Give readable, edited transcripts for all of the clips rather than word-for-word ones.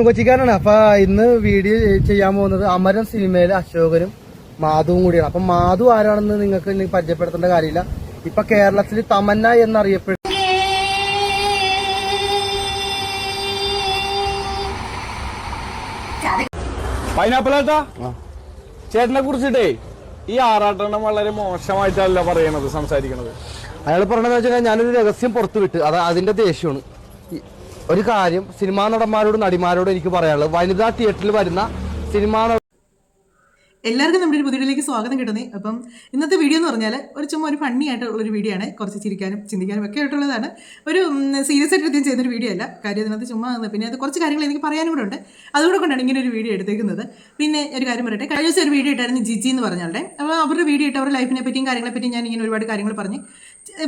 കൊച്ചിക്കാരാണ്. അപ്പൊ ഇന്ന് വീഡിയോ ചെയ്യാൻ പോകുന്നത് അമരം സിനിമയിലെ അശോകനും മാധുവും കൂടിയാണ്. അപ്പൊ മാധു ആരാണെന്ന് നിങ്ങൾക്ക് പരിചയപ്പെടുത്തേണ്ട കാര്യമില്ല. ഇപ്പൊ കേരളത്തിൽ തമന്ന എന്നറിയപ്പെടുന്ന പൈനാപ്പിളേട്ടാ, ചേട്ടനെ കുറിച്ചിട്ടേ ഈ ആറാട്ടെണ്ണം വളരെ മോശമായിട്ടല്ല പറയണത്, സംസാരിക്കണത്. അയാൾ പറഞ്ഞതെന്ന് വെച്ചാൽ ഞാനൊരു രഹസ്യം പുറത്തുവിട്ട് അതിന്റെ ദേഷ്യമാണ്. ഒരു കാര്യം സിനിമാ നടന്മാരോടും നടിമാരോടും എനിക്ക് പറയാനുള്ളത്, വനിതാ തിയേറ്ററിൽ വരുന്ന സിനിമാ എല്ലാവർക്കും നമ്മുടെ ഒരു പുതിയയിലേക്ക് സ്വാഗതം കിട്ടുന്നത്. അപ്പം ഇന്നത്തെ വീഡിയോ എന്ന് പറഞ്ഞാൽ ചുമ്മാ ഒരു ഫണ്ണി ആയിട്ടുള്ളൊരു വീഡിയോ ആണ്. കുറച്ച് ചിരിക്കാനും ചിന്തിക്കാനും ഒക്കെ ആയിട്ടുള്ളതാണ്. ഒരു സീരിയസ് ആയിട്ട് അധികം ചെയ്യുന്നൊരു വീഡിയോ അല്ല. കാര്യം അതിനകത്ത് ചുമ്മാ പിന്നെ അത് കുറച്ച് കാര്യങ്ങൾ എനിക്ക് പറയാനും കൂടെ ഉണ്ട്. അതുകൂടെ കൊണ്ടാണ് ഇങ്ങനെ ഒരു വീഡിയോ എടുത്തേക്കുന്നത്. പിന്നെ ഒരു കാര്യം പറയട്ടെ, കഴിഞ്ഞ ദിവസം ഒരു വീഡിയോ ഇട്ടായിരുന്നു ജിജി എന്ന് പറഞ്ഞാൽ. അപ്പോൾ അവരുടെ വീഡിയോ ഇട്ട് അവരുടെ ലൈഫിനെ പറ്റിയും കാര്യങ്ങളെ പറ്റിയും ഞാൻ ഇങ്ങനെ ഒരുപാട് കാര്യങ്ങൾ പറഞ്ഞ്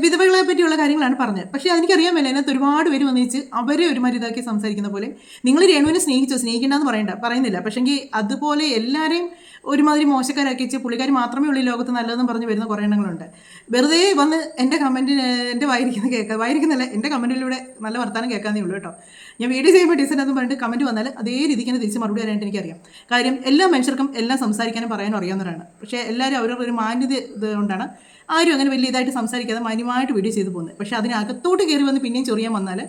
വിധവകളെ പറ്റിയുള്ള കാര്യങ്ങളാണ് പറഞ്ഞത്. പക്ഷേ എനിക്കറിയാൻ മേലെ അതിനകത്ത് ഒരുപാട് പേര് വന്നിച്ച് അവരെ ഒരുമാതിരി ഇതാക്കി സംസാരിക്കുന്ന പോലെ നിങ്ങൾ രേണുവിനെ സ്നേഹിക്കണ്ടെന്ന് പറയുന്നില്ല. പക്ഷേങ്കിൽ അതുപോലെ എല്ലാവരെയും ഒരുമാതിരി മോശക്കാരാക്കി വെച്ച് പുള്ളിക്കാരി മാത്രമേ ഉള്ളൂ ഈ ലോകത്ത് നല്ലതെന്ന് പറഞ്ഞ് വരുന്ന കുറേ എണ്ണങ്ങളുണ്ട്. വെറുതെ വന്ന് എൻ്റെ കമൻറ്റിന് എൻ്റെ വായിരിക്കുന്നല്ല എൻ്റെ കമൻറ്റിലൂടെ നല്ല വർത്താനം കേൾക്കാനേ ഉള്ളൂ കേട്ടോ. ഞാൻ വീഡിയോ ചെയ്യുമ്പോൾ ഡിസൈനെന്ന് പറഞ്ഞിട്ട് കമൻറ്റ് വന്നാൽ അതേ രീതിക്ക് തന്നെ തിരിച്ച് മറുപടി വരാനായിട്ട് എനിക്കറിയാം. കാര്യം എല്ലാ മനുഷ്യർക്കും എല്ലാം സംസാരിക്കാനും പറയാനും അറിയാവുന്നവരാണ്. പക്ഷേ എല്ലാവരും അവരവരുടെ ഒരു മാന്യത ഇതുകൊണ്ടാണ് ആരും അങ്ങനെ വലിയ ഇതായിട്ട് സംസാരിക്കാതെ മാന്യമായിട്ട് വീഡിയോ ചെയ്തു പോകുന്നത്. പക്ഷേ അതിനകത്തോട്ട് കയറി വന്ന് പിന്നെയും ചൊറിയാൻ വന്നാൽ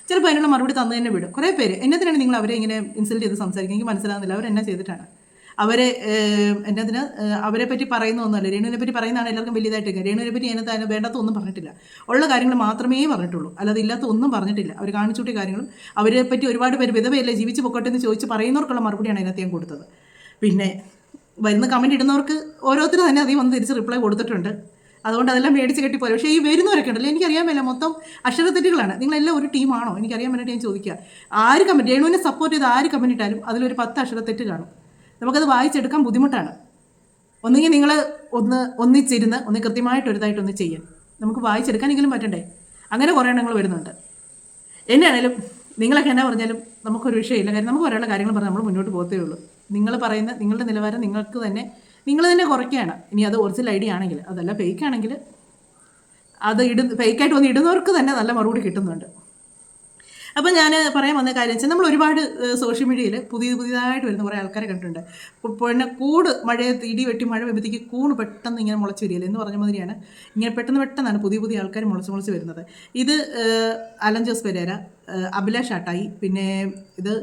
ചിലപ്പോൾ അതിനുള്ള മറുപടി തന്നു തന്നെ വിടും. കുറേ പേര് എന്നതിനാണ് നിങ്ങൾ അവരെ ഇങ്ങനെ ഇൻസൾട്ട് ചെയ്ത് സംസാരിക്കുക, എനിക്ക് മനസ്സിലാകുന്നില്ല. അവരെന്നാ ചെയ്തിട്ടാണ് അവരെ എന്നതിന് അവരെ പറ്റി പറയുന്നൊന്നുമല്ല. രേണുവിനെ പറ്റി പറയുന്നതാണ് എല്ലാവർക്കും വലിയതായിട്ട്. രേണുവിനെ പറ്റി അതിന് വേണ്ടാത്ത ഒന്നും പറഞ്ഞിട്ടില്ല. ഉള്ള കാര്യങ്ങൾ മാത്രമേ പറഞ്ഞിട്ടുള്ളൂ, അല്ലാതെ ഇല്ലാത്ത ഒന്നും പറഞ്ഞിട്ടില്ല. അവർ കാണിച്ചുകൂട്ടിയ കാര്യങ്ങളും അവരെ പറ്റി ഒരുപാട് പേര് വിധവയല്ലേ ജീവിച്ച് പൊക്കോട്ടെ എന്ന് ചോദിച്ച് പറയുന്നവർക്കുള്ള മറുപടിയാണ് അതിനകത്ത് ഞാൻ കൊടുത്തത്. പിന്നെ വരുന്ന കമൻറ്റ് ഇടുന്നവർക്ക് ഓരോരുത്തരും തന്നെ അതിൽ വന്ന് തിരിച്ച് റിപ്ലൈ കൊടുത്തിട്ടുണ്ട്. അതുകൊണ്ട് അതെല്ലാം മേടിച്ച് കെട്ടിപ്പോരും. പക്ഷേ ഈ വരുന്നവരൊക്കെ ഉണ്ടല്ലോ, എനിക്കറിയാൻ മേല മൊത്തം അക്ഷരത്തെറ്റുകളാണ്. നിങ്ങളെല്ലാം ഒരു ടീമാണോ എനിക്കറിയാൻ വേണ്ടിയിട്ട് ഞാൻ ചോദിക്കുക. ആര് കമൻറ്റ് രേണുവിനെ സപ്പോർട്ട് ചെയ്ത് ആര് കമൻറ്റ് ഇട്ടാലും അതിലൊരു 10 അക്ഷരത്തെറ്റ് കാണും. നമുക്കത് വായിച്ചെടുക്കാൻ ബുദ്ധിമുട്ടാണ്. ഒന്നുകിൽ നിങ്ങൾ ഒന്നിച്ചിരുന്ന് കൃത്യമായിട്ടൊരുതായിട്ടൊന്ന് ചെയ്യാൻ നമുക്ക് വായിച്ചെടുക്കാനെങ്കിലും പറ്റണ്ടേ. അങ്ങനെ കുറേ എണ്ണങ്ങൾ വരുന്നുണ്ട്. എന്നാണേലും നിങ്ങളൊക്കെ എന്നാ പറഞ്ഞാലും നമുക്കൊരു വിഷയമില്ല. കാര്യം നമുക്ക് പറയാനുള്ള കാര്യങ്ങൾ പറഞ്ഞാൽ നമ്മൾ മുന്നോട്ട് പോകത്തേ ഉള്ളൂ. നിങ്ങൾ പറയുന്ന നിങ്ങളുടെ നിലവാരം നിങ്ങൾ തന്നെ കുറയ്ക്കുകയാണ്. ഇനി അത് ഒറിജിനൽ ഐഡിയ ആണെങ്കിൽ, അതല്ല ഫേക്ക് ആണെങ്കിൽ അത് ഫേക്കായിട്ട് വന്ന് ഇടുന്നവർക്ക് തന്നെ നല്ല മറുപടി കിട്ടുന്നുണ്ട്. അപ്പം ഞാൻ പറയാൻ വന്ന കാര്യം വെച്ചാൽ നമ്മൾ ഒരുപാട് സോഷ്യൽ മീഡിയയിൽ പുതിയതായിട്ട് വരുന്ന കുറേ ആൾക്കാരെ കണ്ടിട്ടുണ്ട്. പിന്നെ കൂട് മഴയത്ത് ഇടി വെട്ടി മഴ വരുമ്പോഴത്തേക്ക് കൂണ് പെട്ടെന്ന് ഇങ്ങനെ മുളച്ച് വരികയില്ല എന്ന് പറഞ്ഞ മാതിരിയാണ് ഇങ്ങനെ പെട്ടെന്നാണ് പുതിയ ആൾക്കാർ മുളച്ച് വരുന്നത്. ഇത് അലൻ ജോസ് പെരേര, അഭിലാഷ് ആട്ടായി, പിന്നെ ഇത്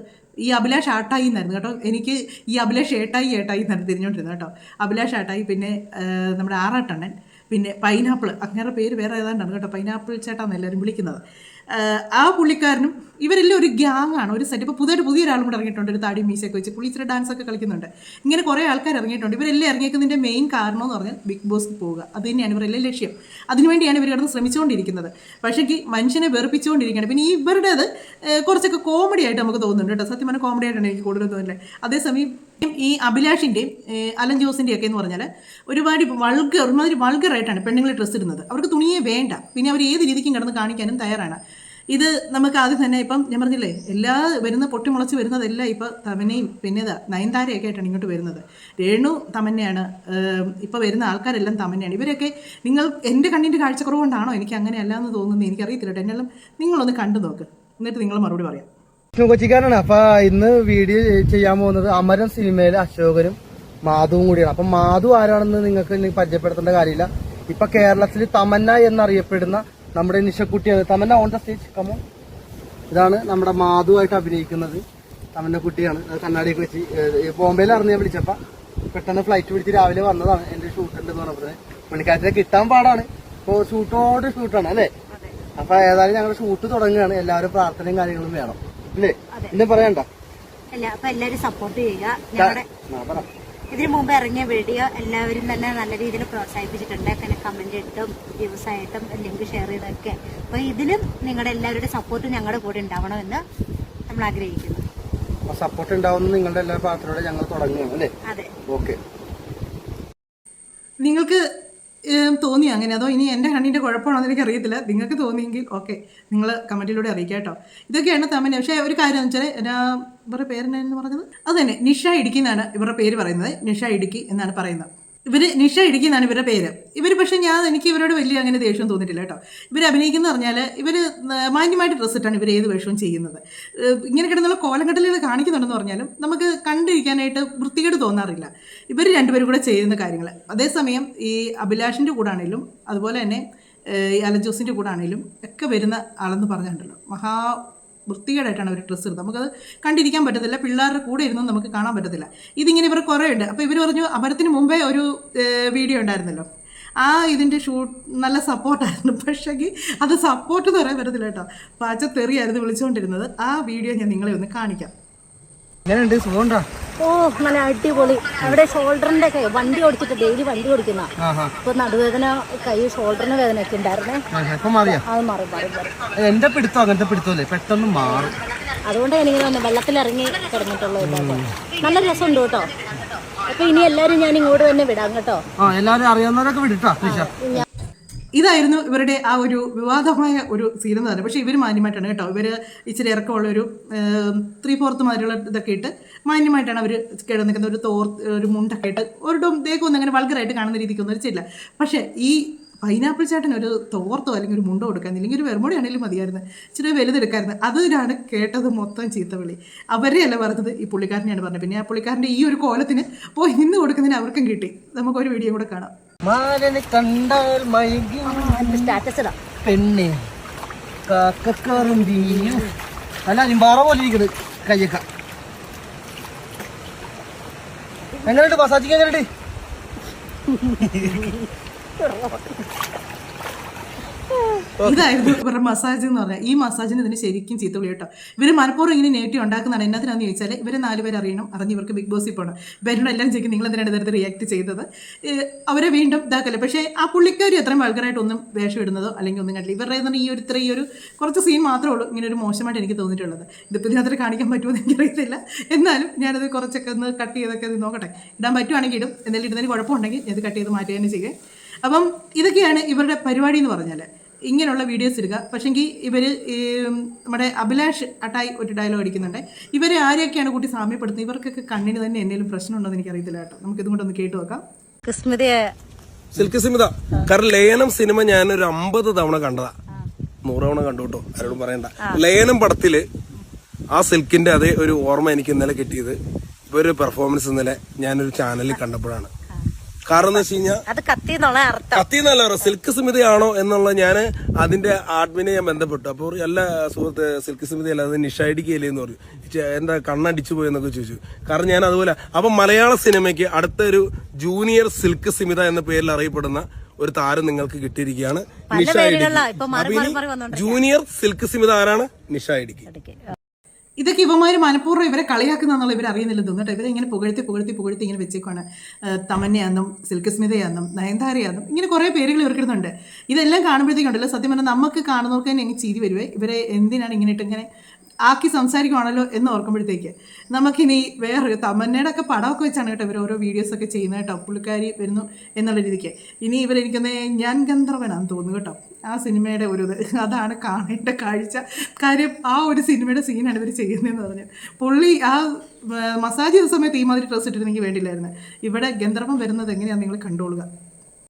ഈ അഭിലാഷ് ആട്ടായി എന്നായിരുന്നു കേട്ടോ. എനിക്ക് ഈ അഭിലാഷ് ഏട്ടായി എന്നായിരുന്നു തിരിഞ്ഞുകൊണ്ടിരുന്നത് കേട്ടോ. അഭിലാഷ് ആട്ടായി, പിന്നെ നമ്മുടെ ആറാട്ടണ്ണൻ, പിന്നെ പൈനാപ്പിൾ, അങ്ങനെ പേര് വേറെ ഏതാണ്ടാണ് കേട്ടോ. പൈനാപ്പിൾ ചേട്ടാന്ന് എല്ലാവരും വിളിക്കുന്നത്. ആ പുള്ളിക്കാരനും ഇവരെല്ലാം ഒരു ഗ്യാങ് ആണ്, ഒരു സെറ്റ്. ഇപ്പോൾ പുതിയൊരാളും കൂടെ ഇറങ്ങിയിട്ടുണ്ട്, ഒരു താടി മീശയൊക്കെ വെച്ച് പുള്ളി ഇച്ചിരി ഡാൻസൊക്കെ കളിക്കുന്നുണ്ട്. ഇങ്ങനെ കുറേ ആൾക്കാർ ഇറങ്ങിയിട്ടുണ്ട്. ഇവരെല്ലാം ഇറങ്ങിയേക്കുന്നതിൻ്റെ മെയിൻ കാരണം എന്ന് പറഞ്ഞാൽ ബിഗ് ബോസിൽ പോവുക. അത് തന്നെയാണ് ഇവരെല്ലാം ലക്ഷ്യം. അതിനുവേണ്ടിയാണ് ഇവർ കിടന്ന് ശ്രമിച്ചുകൊണ്ടിരിക്കുന്നത്. പക്ഷേ മനുഷ്യനെ വെറുപ്പിച്ചുകൊണ്ടിരിക്കുകയാണ്. പിന്നെ ഇവരുടേത് കുറച്ചൊക്കെ കോമഡി ആയിട്ട് നമുക്ക് തോന്നുന്നുണ്ട് കേട്ടോ. സത്യം പറഞ്ഞാൽ കോമഡി ആയിട്ടാണ് എനിക്ക് കൂടുതൽ തോന്നുന്നത്. അതേസമയം ഈ അഭിലാഷിൻ്റെയും അലൻ ജോസിൻ്റെ ഒക്കെ എന്ന് പറഞ്ഞാൽ ഒരുമാതിരി വൾഗറായിട്ടാണ് പെണ്ണുങ്ങൾ ഡ്രസ്സ് ഇടുന്നത്. അവർക്ക് തുണിയേ വേണ്ട. പിന്നെ അവർ ഏത് രീതിക്കും കിടന്ന് കാണിക്കാനും തയ്യാറാണ്. ഇത് നമുക്ക് ആദ്യം തന്നെ ഇപ്പം ഞാൻ പറഞ്ഞില്ലേ, എല്ലാ പൊട്ടിമുളച്ച് വരുന്നതെല്ലാം ഇപ്പോൾ തമന്നയും പിന്നെ നയൻതാരയൊക്കെ ആയിട്ടാണ് ഇങ്ങോട്ട് വരുന്നത്. രേണു തമന്നയാണ്, ഇപ്പോൾ വരുന്ന ആൾക്കാരെല്ലാം തമന്നയാണ്. ഇവരൊക്കെ നിങ്ങൾ എൻ്റെ കണ്ണിൻ്റെ കാഴ്ചക്കുറവുകൊണ്ടാണോ എനിക്ക് അങ്ങനെ അല്ലാന്ന് തോന്നുന്നത് എനിക്കറിയത്തില്ല കേട്ടോ. എന്നെല്ലാം നിങ്ങളൊന്ന് കണ്ടു നോക്ക്, എന്നിട്ട് നിങ്ങൾ മറുപടി പറയാം. കൊച്ചിക്കാരാണ്. അപ്പൊ ഇന്ന് വീഡിയോ ചെയ്യാൻ പോകുന്നത് അമരം സിനിമയിലെ അശോകനും മാധുവും കൂടിയാണ്. അപ്പൊ മാധു ആരാണെന്ന് നിങ്ങൾക്ക് പരിചയപ്പെടുത്തേണ്ട കാര്യമില്ല. ഇപ്പൊ കേരളത്തിൽ തമന്ന എന്നറിയപ്പെടുന്ന നമ്മുടെ നിഷക്കുട്ടിയാണ്. Tamanna on the stage come on. ഇതാണ് നമ്മുടെ മാധുവായിട്ട് അഭിനയിക്കുന്നത്. തമന്ന കുട്ടിയാണ്. കണ്ണാടിയൊക്കെ വെച്ച് ബോംബെയിലായിരുന്നു ഞാൻ വിളിച്ചപ്പോ. പെട്ടെന്ന് ഫ്ലൈറ്റ് പിടിച്ച് രാവിലെ വന്നതാണ്. എന്റെ ഷൂട്ടുണ്ട് എന്ന് പറഞ്ഞത്. മണിക്കാരത്തിനെ കിട്ടാൻ പാടാണ്. ഇപ്പൊ ഷൂട്ടാണ് അല്ലേ. അപ്പൊ ഏതായാലും ഞങ്ങളുടെ ഷൂട്ട് തുടങ്ങുകയാണ്. എല്ലാവരും പ്രാർത്ഥനയും കാര്യങ്ങളും വേണം അല്ലേ. ഇന്നെ പറയണ്ട. അപ്പൊ എല്ലാവരും സപ്പോർട്ട് ചെയ്യുക. ഇതിനു മുമ്പ് ഇറങ്ങിയ വീഡിയോ എല്ലാവരും തന്നെ നല്ല രീതിയിൽ പ്രോത്സാഹിപ്പിച്ചിട്ടുണ്ട്. അങ്ങനെ കമന്റ് ഇട്ടും വ്യൂസ് ആയിട്ടും ലിങ്ക് ഷെയർ ചെയ്തൊക്കെ. അപ്പൊ ഇതിലും നിങ്ങളുടെ എല്ലാവരുടെ സപ്പോർട്ട് ഞങ്ങളുടെ കൂടെ ഉണ്ടാവണമെന്ന് നമ്മൾ ആഗ്രഹിക്കുന്നു. സപ്പോർട്ട് ഉണ്ടാവുന്ന നിങ്ങളുടെ എല്ലാ പ്രാർത്ഥനയോടെ ഞങ്ങൾ തുടങ്ങുകയാണ് അല്ലേ. അതെ, ഓക്കെ. നിങ്ങൾക്ക് തോന്നി അങ്ങനെ, അതോ ഇനി എൻ്റെ കണ്ണിൻ്റെ കുഴപ്പമാണെന്ന് എനിക്കറിയത്തില്ല. നിങ്ങൾക്ക് തോന്നിയെങ്കിൽ ഓക്കെ, നിങ്ങൾ കമൻറ്റിലൂടെ അറിയിക്കുക കേട്ടോ. ഇതൊക്കെയാണ് തമന്ന. പക്ഷേ ഒരു കാര്യം എന്ന് വെച്ചാൽ ഇവരുടെ പേരെന്നായിരുന്നു പറഞ്ഞത്? അത് തന്നെ, നിഷ ഇടുക്കി എന്നാണ് ഇവരുടെ പേര് പറയുന്നത്. നിഷ ഇടുക്കി എന്നാണ് പറയുന്നത്. ഇവർ നിഷ ഇടുക്കി എന്നാണ് ഇവരുടെ പേര്. ഇവർ പക്ഷേ എനിക്ക് ഇവരോട് വലിയ അങ്ങനെ ദേഷ്യം തോന്നിയിട്ടില്ല കേട്ടോ. ഇവർ അഭിനയിക്കുന്ന പറഞ്ഞാൽ ഇവർ മാന്യമായിട്ട് ഡ്രസ്സ് ഇട്ടാണ് ഇവർ ഏത് വേഷവും ചെയ്യുന്നത്. ഇങ്ങനെ കിടന്നുള്ള കോലങ്കടലുകൾ കാണിക്കുന്നുണ്ടെന്ന് പറഞ്ഞാലും നമുക്ക് കണ്ടിരിക്കാനായിട്ട് വൃത്തികേട് തോന്നാറില്ല. ഇവർ രണ്ടുപേരും കൂടെ ചെയ്യുന്ന കാര്യങ്ങൾ. അതേസമയം ഈ അഭിലാഷിൻ്റെ കൂടെ ആണെങ്കിലും അതുപോലെ തന്നെ ഈ അലൻ ജോസിൻ്റെ കൂടെ ആണെങ്കിലും ഒക്കെ വരുന്ന ആളെന്ന് പറഞ്ഞിട്ടുണ്ടല്ലോ, മഹാ വൃത്തികേടായിട്ടാണ് അവർ ഡ്രസ്സ് ഇടുന്നത്. നമുക്കത് കണ്ടിരിക്കാൻ പറ്റത്തില്ല. പിള്ളേരുടെ കൂടെ ഇരുന്നും നമുക്ക് കാണാൻ പറ്റത്തില്ല. ഇതിങ്ങനെ ഇവർ കുറേ ഉണ്ട്. അപ്പോൾ ഇവർ പറഞ്ഞു അമരത്തിന് മുമ്പേ ഒരു വീഡിയോ ഉണ്ടായിരുന്നല്ലോ, ഇതിൻ്റെ ഷൂട്ട് നല്ല സപ്പോർട്ടായിരുന്നു. പക്ഷേങ്കിൽ അത് സപ്പോർട്ട് എന്ന് പറയാൻ പറ്റത്തില്ല കേട്ടോ, പാച്ചത്തെറിയായിരുന്നു വിളിച്ചുകൊണ്ടിരുന്നത്. ആ വീഡിയോ ഞാൻ നിങ്ങളെ ഒന്ന് കാണിക്കാം. എങ്ങനെയുണ്ട്? സുഖമുണ്ടോ? ഓ നല്ല അടിപൊളി. അവിടെ ഷോൾഡറിന്റെ വണ്ടി ഓടിച്ചിട്ട് ഡെയിലി വണ്ടി ഓടിക്കുന്ന ഇപ്പൊ നടുവേദന, കൈ ഷോൾഡറിന് വേദനയൊക്കെ ഉണ്ടായിരുന്നേ. അത് മാറി. എന്റെ പിടുത്തം അങ്ങനത്തെ പിടുത്തല്ലേ, പെട്ടെന്ന് മാറും. അതുകൊണ്ട് എനിങ്ങനെ വന്ന് വെള്ളത്തിലിറങ്ങി കിടന്നിട്ടുള്ളത്. നല്ല രസമുണ്ട് കേട്ടോ. അപ്പൊ ഇനി എല്ലാരും ഞാൻ ഇങ്ങോട്ട് തന്നെ വിടാം കേട്ടോ. എല്ലാരും അറിയാവുന്നവരൊക്കെ വിടിട്ടോ. ഇതായിരുന്നു ഇവരുടെ ആ ഒരു വിവാദമായ ഒരു സീൻ എന്ന് പറയുന്നത്. പക്ഷേ ഇവർ മാന്യമായിട്ടാണ് കേട്ടോ. ഇവർ ഇച്ചിരി ഇറക്കമുള്ളൊരു 3/4 മാതിരിയുള്ള ഇതൊക്കെ ഇട്ട് മാന്യമായിട്ടാണ് അവർ കിടന്നിരിക്കുന്ന. ഒരു മുണ്ടൊക്കെ ഇട്ട് ഒരിടം ദേഹമൊന്നും അങ്ങനെ വൾഗറായിട്ട് കാണുന്ന രീതിക്കൊന്നും ഒരു ചെയ്യില്ല. പക്ഷേ ഈ പൈനാപ്പിൾ ചേട്ടൻ ഒരു തോർത്തോ അല്ലെങ്കിൽ ഒരു മുണ്ടോ കൊടുക്കാൻ, അല്ലെങ്കിൽ ഒരു വെറുമോടി ആണെങ്കിലും മതിയായിരുന്നു, ഇച്ചിരി വലുതെടുക്കായിരുന്നു. അതിനാണ് കേട്ടത് മൊത്തം ചീത്തവിളി. അവരെയല്ല പറഞ്ഞത്, ഈ പുള്ളിക്കാരനെയാണ് പറഞ്ഞത്. പിന്നെ ആ പുള്ളിക്കാരൻ്റെ ഈ ഒരു കോലത്തിന് പോയി നിന്ന് കൊടുക്കുന്നതിന് അവർക്കും കിട്ടി. നമുക്കൊരു വീഡിയോ കൂടെ കാണാം. കണ്ടാൽ പെണ്ണെ കാക്കറും അല്ല അരിമ്പാറ പോലെ ഇരിക്കുന്നത് കയ്യൊക്ക. എങ്ങനെയുണ്ട് മസാജിക്ക്? എങ്ങനെയുണ്ട്? ഇതായിരുന്നു ഇവരുടെ മസാജ് എന്ന് പറഞ്ഞാൽ. ഈ മസാജിന് ഇതിന് ശരിക്കും ചീത്തവിളി കേട്ടോ. ഇവർ മനഃപൂർവ്വം ഇങ്ങനെ നെഗറ്റീവ് ഉണ്ടാക്കുന്നതാണ്. എന്നതിനാന്ന് ചോദിച്ചാൽ ഇവർ 4 പേര് അറിയണം, അറിഞ്ഞ് ഇവർക്ക് ബിഗ് ബോസിൽ പോകണം. ഇവരോട് എല്ലാം ചോദിക്കും നിങ്ങൾ എന്തിനാണ് ഇതരത്തിൽ റിയാക്ട് ചെയ്തത്, അവരെ വീണ്ടും ഇതാക്കല്ലേ. പക്ഷേ ആ പുള്ളിക്കാരി അത്രയും വൾഗറായിട്ടൊന്നും വേഷം ഇടുന്നതോ അല്ലെങ്കിൽ ഒന്നും കണ്ടില്ല. ഇവരുടെ ഈ ഒരു കുറച്ച് സീൻ മാത്രമേ ഉള്ളൂ ഇങ്ങനെ ഒരു മോശമായിട്ട് എനിക്ക് തോന്നിയിട്ടുള്ളത്. ഇതിപ്പോൾ ഇതിനകത്ത് കാണിക്കാൻ പറ്റുമോ എന്ന് എനിക്കറിയത്തില്ല. എന്നാലും ഞാനത് കുറച്ചൊക്കെ ഒന്ന് കട്ട് ചെയ്തൊക്കെ നോക്കട്ടെ. ഇടാൻ പറ്റുവാണെങ്കിൽ ഇടും, എന്തെങ്കിലും ഇടുന്നതിന് കുഴപ്പമുണ്ടെങ്കിൽ ഇത് കട്ട് ചെയ്ത് മാറ്റുക തന്നെ ചെയ്യേ. അപ്പം ഇതൊക്കെയാണ് ഇവരുടെ പരിപാടി എന്ന് പറഞ്ഞാൽ, ഇങ്ങനെയുള്ള വീഡിയോസ് ഇടുക. പക്ഷേങ്കിൽ ഇവർ നമ്മുടെ അഭിലാഷ് അട്ടായി ഒരു ഡയലോഗ് അടിക്കുന്നുണ്ട്. ഇവരെ ആരെയൊക്കെയാണ് കൂട്ടി സാമ്യപ്പെടുത്തുന്നത്? ഇവർക്കൊക്കെ കണ്ണിന് തന്നെ എന്തെങ്കിലും പ്രശ്നമുണ്ടോ എന്ന് എനിക്കറിയത്തില്ല കേട്ടോ. നമുക്ക് ഇതും കൊണ്ടൊന്ന് കേട്ടു നോക്കാം. സിൽക്ക് സ്മിത, കാരണം ലയനം സിനിമ ഞാനൊരു 50 തവണ കണ്ടതാ. 100 തവണ കണ്ടു കേട്ടോ, ആരോടും പറയണ്ട. ലയനം പടത്തില് ആ സിൽക്കിന്റെ അതേ ഒരു ഓർമ്മ എനിക്ക് ഇന്നലെ കിട്ടിയത് ഇവര് പെർഫോമൻസ് ഇന്നലെ ഞാനൊരു ചാനലിൽ കണ്ടപ്പോഴാണ്. കാരണം എന്ന് വെച്ച് കഴിഞ്ഞാൽ കത്തിന്നല്ല സിൽക്ക് സ്മിതയാണോ എന്നുള്ള ഞാൻ അതിന്റെ ആഡ്മിനെ ഞാൻ ബന്ധപ്പെട്ടു. അപ്പോൾ അല്ല സുഹൃത്ത്, സിൽക്ക് സ്മിതയല്ല, അത് നിഷായിടിക്കല്ലേ എന്ന് പറഞ്ഞു. എന്താ കണ്ണടിച്ചു പോയെന്നൊക്കെ ചോദിച്ചു. കാരണം ഞാൻ അതുപോലെ അപ്പൊ മലയാള സിനിമയ്ക്ക് അടുത്തൊരു ജൂനിയർ സിൽക്ക് സ്മിത എന്ന പേരിൽ അറിയപ്പെടുന്ന ഒരു താരം നിങ്ങൾക്ക് കിട്ടിയിരിക്കുകയാണ്, നിഷായിടിക്ക്. ജൂനിയർ സിൽക്ക് സ്മിത ആരാണ്? നിഷായിടിക്ക്. ഇതൊക്കെ ഇവന്മാർ മനഃപൂർവ്വം ഇവരെ കളിയാക്കുന്നുള്ള ഇവർ അറിയുന്നില്ല തോന്നിട്ട്. ഇവരെ ഇങ്ങനെ പുകഴ്ത്തി ഇങ്ങനെ വെച്ചേക്കാണ്. തമന്നയാന്നും സിൽക്ക് സ്മിതയാന്നും നയൻതാരയാന്നും ഇങ്ങനെ കുറേ പേരുകൾ ഇവർക്കിടുന്നുണ്ട്. ഇതെല്ലാം കാണുമ്പോഴത്തേക്കുണ്ടല്ലോ, സത്യം പറഞ്ഞാൽ നമുക്ക് കാണുന്നവർക്ക് തന്നെ എങ്ങനെ ചിരി വരുവേ. ഇവരെ എന്തിനാണ് ഇങ്ങനെ ആക്കി സംസാരിക്കുവാണല്ലോ എന്ന് ഓർക്കുമ്പോഴത്തേക്ക് നമുക്കിനി വേറൊരു തമന്നയുടെ ഒക്കെ പടമൊക്കെ വെച്ചാണ് കേട്ടോ ഇവർ ഓരോ വീഡിയോസൊക്കെ ചെയ്യുന്നത് കേട്ടോ. പുള്ളിക്കാരി വരുന്നു എന്നുള്ള രീതിക്ക്. ഇനി ഇവരെനിക്കൊന്ന് ഞാൻ ഗന്ധർവനാന്ന് തോന്നുന്നു കേട്ടോ. ആ സിനിമയുടെ ഒരു അതാണ് കാണേണ്ട കാഴ്ച. കാര്യം ആ ഒരു സിനിമയുടെ സീനാണ് ഇവർ ചെയ്യുന്നതെന്ന് പറഞ്ഞു. പുള്ളി ആ മസാജ് ചെയ്ത സമയത്ത് ഈ മാതിരി ഡ്രസ്സ് ഇട്ടിട്ട് എനിക്ക് വേണ്ടിയില്ലായിരുന്നു. ഇവിടെ ഗന്ധർവം വരുന്നത് എങ്ങനെയാണെന്ന് നിങ്ങൾ കണ്ടോളുക.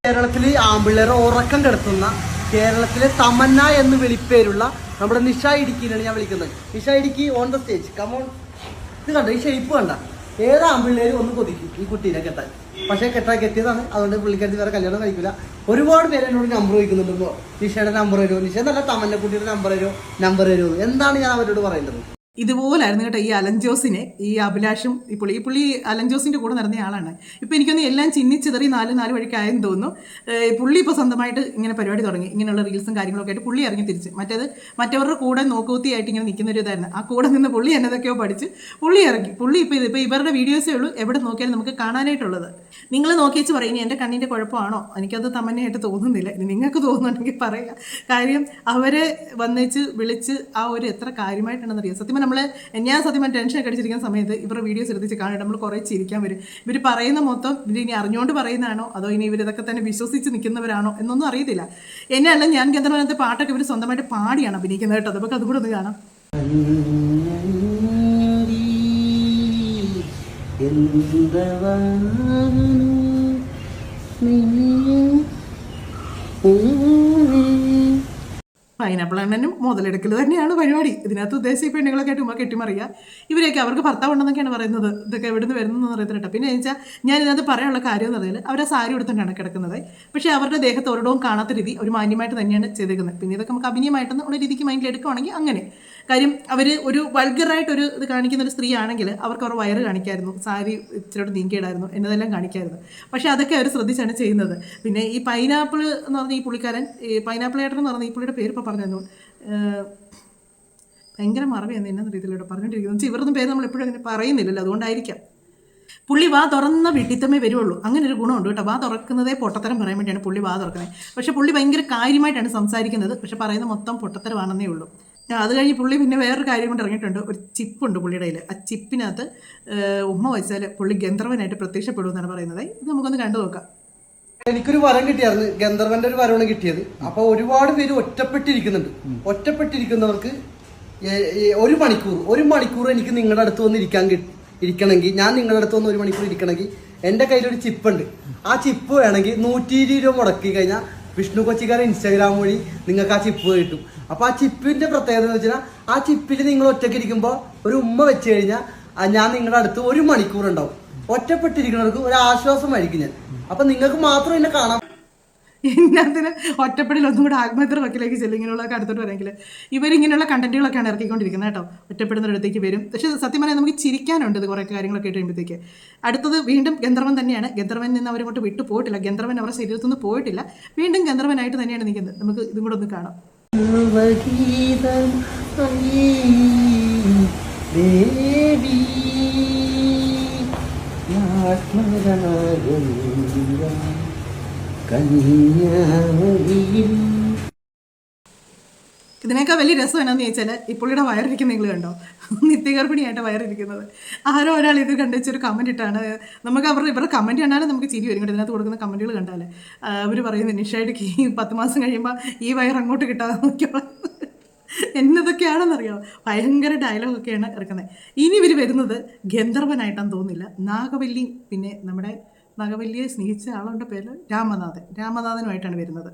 കേരളത്തിലെ ആമ്പിള്ളേരെ ഉറക്കം കിടത്തുന്ന, കേരളത്തിലെ തമന്ന എന്ന് വിളിപ്പേരുള്ള നമ്മുടെ നിഷ ഇടുക്കിയിലാണ് ഞാൻ വിളിക്കുന്നത്. Nisha Idukki on the stage, come on. ഇത് കണ്ട, ഈ ഷേപ്പ് കണ്ട, ഏത് ആമ്പിള്ളേരും ഒന്ന് കൊതിക്കും ഈ കുട്ടീനെ കെട്ടാൻ. പക്ഷേ കെട്ടിയതാണ്, അതുകൊണ്ട് പുള്ളിക്കാരത്തി വേറെ കല്യാണം കഴിക്കില്ല. ഒരുപാട് പേര് എന്നോട് നമ്പർ ചോദിക്കുന്നുണ്ടോ, നിഷയുടെ നമ്പർ വരുമോ, നിഷ നല്ല തമന്ന കുട്ടിയുടെ നമ്പർ വരുമോ. എന്താണ് ഞാൻ അവരോട് പറയേണ്ടത്? ഇതുപോലായിരുന്നു കേട്ടോ ഈ അലൻ ജോസിനെ, ഈ അഭിലാഷും ഈ പുള്ളി അലൻ ജോസിൻ്റെ കൂടെ നടന്ന ആളാണ്. ഇപ്പോൾ എനിക്കൊന്ന് എല്ലാം ചിന്നിച്ചിതറി 4 വഴിക്കായെന്ന് തോന്നുന്നു. പുള്ളി ഇപ്പോൾ സ്വന്തമായിട്ട് ഇങ്ങനെ പരിപാടി തുടങ്ങി. ഇങ്ങനെയുള്ള റീൽസും കാര്യങ്ങളൊക്കെ ആയിട്ട് പുള്ളി ഇറങ്ങി തിരിച്ച്. മറ്റവരുടെ കൂടെ നോക്കുകുത്തിയായിട്ട് ഇങ്ങനെ നിൽക്കുന്ന ഒരു ഇതായിരുന്നു. ആ കൂടെ നിന്ന് പുള്ളി എന്നതൊക്കെയോ പഠിച്ച് പുള്ളി ഇറങ്ങി. പുള്ളി ഇപ്പോൾ ഇവരുടെ വീഡിയോസേ ഉള്ളൂ എവിടെ നോക്കിയാലും നമുക്ക് കാണാനായിട്ടുള്ളത്. നിങ്ങൾ നോക്കിയേച്ച് പറയും ഇനി എൻ്റെ കണ്ണിൻ്റെ കുഴപ്പമാണോ, എനിക്കത് തമന്നയായിട്ട് തോന്നുന്നില്ല. ഇനി നിങ്ങൾക്ക് തോന്നുന്നുണ്ടെങ്കിൽ പറയുക. കാര്യം അവരെ വന്നേച്ച് വിളിച്ച് ആ ഒരു എത്ര കാര്യമായിട്ടാണെന്നറിയാം. സത്യം ഞാൻ സത്യം ടെൻഷനൊക്കെ അടിച്ചിരിക്കുന്ന സമയത്ത് ഇവരുടെ വീഡിയോസ് എടുത്തിച്ച് കാണിട്ട് നമ്മൾ കുറേ ചിരിക്കാൻ വരും. ഇവർ പറയുന്ന മൊത്തം ഇനി അറിഞ്ഞുകൊണ്ട് പറയുന്നതാണോ അതോ ഇനി ഇവരിതൊക്കെ തന്നെ വിശ്വസിച്ച് നിൽക്കുന്നവരാണോ എന്നൊന്നും അറിയത്തില്ല. എന്നെയല്ല, ഞാൻ ഗന്ധർവനത്തെ പാട്ടൊക്കെ ഇവർ സ്വന്തമായിട്ട് പാടിയാണ് അഭിനയിക്കുന്നത് കേട്ടോ. നമുക്ക് അതുകൂടെ ഒന്ന് കാണാം. പൈനാപ്പിൾ അണ്ണനും മുതലെടുക്കൽ തന്നെയാണ് പരിപാടി. ഇതിനകത്ത് ഉദ്ദേശിച്ച ഈ പെണ്ണുങ്ങളൊക്കെ ആയിട്ട് ഉമ്മ കെട്ടിമറിയുക. ഇവരെയൊക്കെ അവർക്ക് ഭർത്താവ് ഉണ്ടെന്നൊക്കെയാണ് പറയുന്നത്. ഇതൊക്കെ എവിടെ നിന്ന് വരുന്നതെന്ന് അറിയത്തില്ല. പിന്നെ വെച്ചാൽ ഞാൻ ഇതിനകത്ത് പറയാനുള്ള കാര്യം എന്ന് പറഞ്ഞാൽ അവരെ സാരി എടുത്തുകൊണ്ടാണ് കിടക്കുന്നത്. പക്ഷേ അവരുടെ ദേഹത്ത് ഒരിടവും കാണാത്ത രീതി ഒരു മാന്യമായിട്ട് തന്നെയാണ് ചെയ്തേക്കുന്നത്. പിന്നെ ഇതൊക്കെ നമുക്ക് അഭിനയമായിട്ടൊന്ന് ഉള്ള രീതിക്ക് മൈൻഡിൽ എടുക്കുകയാണെങ്കിൽ അങ്ങനെ കാര്യം. അവർ ഒരു വൾഗറായിട്ടൊരു ഇത് കാണിക്കുന്ന ഒരു സ്ത്രീ ആണെങ്കിൽ അവർക്ക് അവരുടെ വയറ് കാണിക്കായിരുന്നു, സാരി ഇച്ചിരോട്ട് നീക്കിയിടായിരുന്നു, എന്നതെല്ലാം കാണിക്കായിരുന്നു. പക്ഷേ അതൊക്കെ അവർ ശ്രദ്ധിച്ചാണ് ചെയ്യുന്നത്. പിന്നെ ഈ പൈനാപ്പിൾ എന്ന് പറഞ്ഞ ഈ പുള്ളിക്കാരൻ, ഈ പൈനാപ്പിൾ ഏട്ടൻ എന്ന് പറഞ്ഞ ഈ പുള്ളിയുടെ പേര് ഇപ്പോൾ പറഞ്ഞു, ഭയങ്കര മറവിയാണ് എന്ന രീതിയിലൂടെ പറഞ്ഞുകൊണ്ടിരിക്കുന്നത്. ഇവരൊന്നും പേര് നമ്മൾ എപ്പോഴും അങ്ങനെ പറയുന്നില്ലല്ലോ, അതുകൊണ്ടായിരിക്കാം. പുള്ളി വാ തുറന്ന വീട്ടിത്തമ്മേ വരുള്ളൂ. അങ്ങനെ ഒരു ഗുണമുണ്ട് കേട്ടോ. വാ തുറക്കുന്നതേ പൊട്ടത്തരം പറയാൻ വേണ്ടിയാണ് പുള്ളി വാ തുറക്കുന്നത്. പക്ഷേ പുള്ളി ഭയങ്കര കാര്യമായിട്ടാണ് സംസാരിക്കുന്നത്. പക്ഷെ പറയുന്ന മൊത്തം പൊട്ടത്തരമാണെന്നേ ഉള്ളൂ. അത് കഴിഞ്ഞ് പുള്ളി പിന്നെ വേറൊരു കാര്യം കൊണ്ട് ഇറങ്ങിയിട്ടുണ്ട്. ഒരു ചിപ്പുണ്ട് പുള്ളിയുടെ കയ്യിൽ. ആ ചിപ്പിനകത്ത് ഉമ്മ വെച്ചാൽ പുള്ളി ഗന്ധർവനായിട്ട് പ്രത്യക്ഷപ്പെടുമെന്നാണ് പറയുന്നത്. ഇത് നമുക്കൊന്ന് കണ്ടു നോക്കാം. എനിക്കൊരു വരം കിട്ടിയായിരുന്നു, ഗന്ധർവന്റെ ഒരു വരമാണ് കിട്ടിയത്. അപ്പൊ ഒരുപാട് പേര് ഒറ്റപ്പെട്ടിരിക്കുന്നുണ്ട്. ഒറ്റപ്പെട്ടിരിക്കുന്നവർക്ക് ഒരു മണിക്കൂർ എനിക്ക് നിങ്ങളുടെ അടുത്ത് വന്ന് ഇരിക്കണമെങ്കിൽ, ഞാൻ നിങ്ങളുടെ അടുത്ത് വന്ന് 1 മണിക്കൂർ ഇരിക്കണമെങ്കിൽ എൻ്റെ കയ്യിലൊരു ചിപ്പുണ്ട്. ആ ചിപ്പ് വേണമെങ്കിൽ 120 രൂപ മുടക്കി കഴിഞ്ഞാൽ വിഷ്ണു കൊച്ചിക്കാരൻ ഇൻസ്റ്റാഗ്രാം വഴി നിങ്ങൾക്ക് ആ ചിപ്പ് കിട്ടും. അപ്പൊ ആ ചിപ്പിന്റെ പ്രത്യേകത എന്ന് വെച്ചാൽ ആ ചിപ്പിൽ നിങ്ങൾ ഒറ്റയ്ക്ക് ഇരിക്കുമ്പോൾ ഒരു ഉമ്മ വെച്ച് കഴിഞ്ഞാൽ ഞാൻ നിങ്ങളുടെ അടുത്ത് 1 മണിക്കൂർ ഉണ്ടാവും. ഒറ്റപ്പെട്ടിരിക്കുന്നവർക്ക് ഒരു ആശ്വാസമായിരിക്കും ഞാൻ. അപ്പൊ നിങ്ങൾക്ക് മാത്രം എന്നെ കാണാം. ഇതിനകത്തിന് ഒറ്റപ്പെടിൽ ഒന്നും കൂടെ ആത്മഹത്യ വക്കിലേക്ക് ചെല്ലും ഇങ്ങനെയുള്ളതൊക്കെ അടുത്തോട്ട് വരെങ്കിൽ. ഇവരിങ്ങനെയുള്ള കണ്ടന്റുകളൊക്കെയാണ് ഇറക്കിക്കൊണ്ടിരിക്കുന്നത് കേട്ടോ. ഒറ്റപ്പെടുന്നൊരിടത്തേക്ക് വരും. പക്ഷേ സത്യം പറയാൻ നമുക്ക് ചിരിക്കാനുണ്ട് ഇത് കുറേ കാര്യങ്ങളൊക്കെ ഇട്ട് കഴിയുമ്പോഴത്തേക്ക്. അടുത്തത് വീണ്ടും ഗന്ധർവൻ തന്നെയാണ്. ഗന്ധർവൻ നിന്ന് അവരങ്ങോട്ട് വിട്ടു പോയിട്ടില്ല. ഗന്ധർവൻ അവരുടെ ശരീരത്തൊന്നും പോയിട്ടില്ല. വീണ്ടും ഗന്ധർവനായിട്ട് തന്നെയാണ് നിൽക്കുന്നത്. നമുക്ക് ഇതും കൂടെ ഒന്ന് കാണാം. ഇതിനേക്കാൾ വലിയ രസം എന്നാന്ന് ചോദിച്ചാൽ ഈ പുള്ളിയുടെ വയറിരിക്കുന്ന നിങ്ങൾ കണ്ടോ, നിത്യഗർഭിണിയായിട്ട് വയറിരിക്കുന്നത്. ആരോ ഒരാൾ ഇത് കണ്ടുവച്ചൊരു കമൻറ്റ് ഇട്ടാണ്. നമുക്ക് ഇവരുടെ കമൻറ്റ് കണ്ടാലും നമുക്ക് ചിരി വരും. ഇതിനകത്ത് കൊടുക്കുന്ന കമൻറ്റുകൾ കണ്ടാൽ അവർ പറയുന്നത് നിഷായിക്ക് 10 മാസം കഴിയുമ്പോൾ ഈ വയർ അങ്ങോട്ട് കിട്ടാതെ നോക്കിയോളാം എന്നതൊക്കെയാണെന്നറിയാമോ. ഭയങ്കര ഡയലോഗൊക്കെയാണ് ഇറക്കുന്നത്. ഇനി ഇവർ വരുന്നത് ഗന്ധർവനായിട്ടാന്ന് തോന്നുന്നില്ല, നാഗവല്ലി. പിന്നെ നമ്മുടെ നാഗവല്ലിയെ സ്നേഹിച്ച ആളുടെ പേര് രാമനാഥനുമായിട്ടാണ് വരുന്നത്.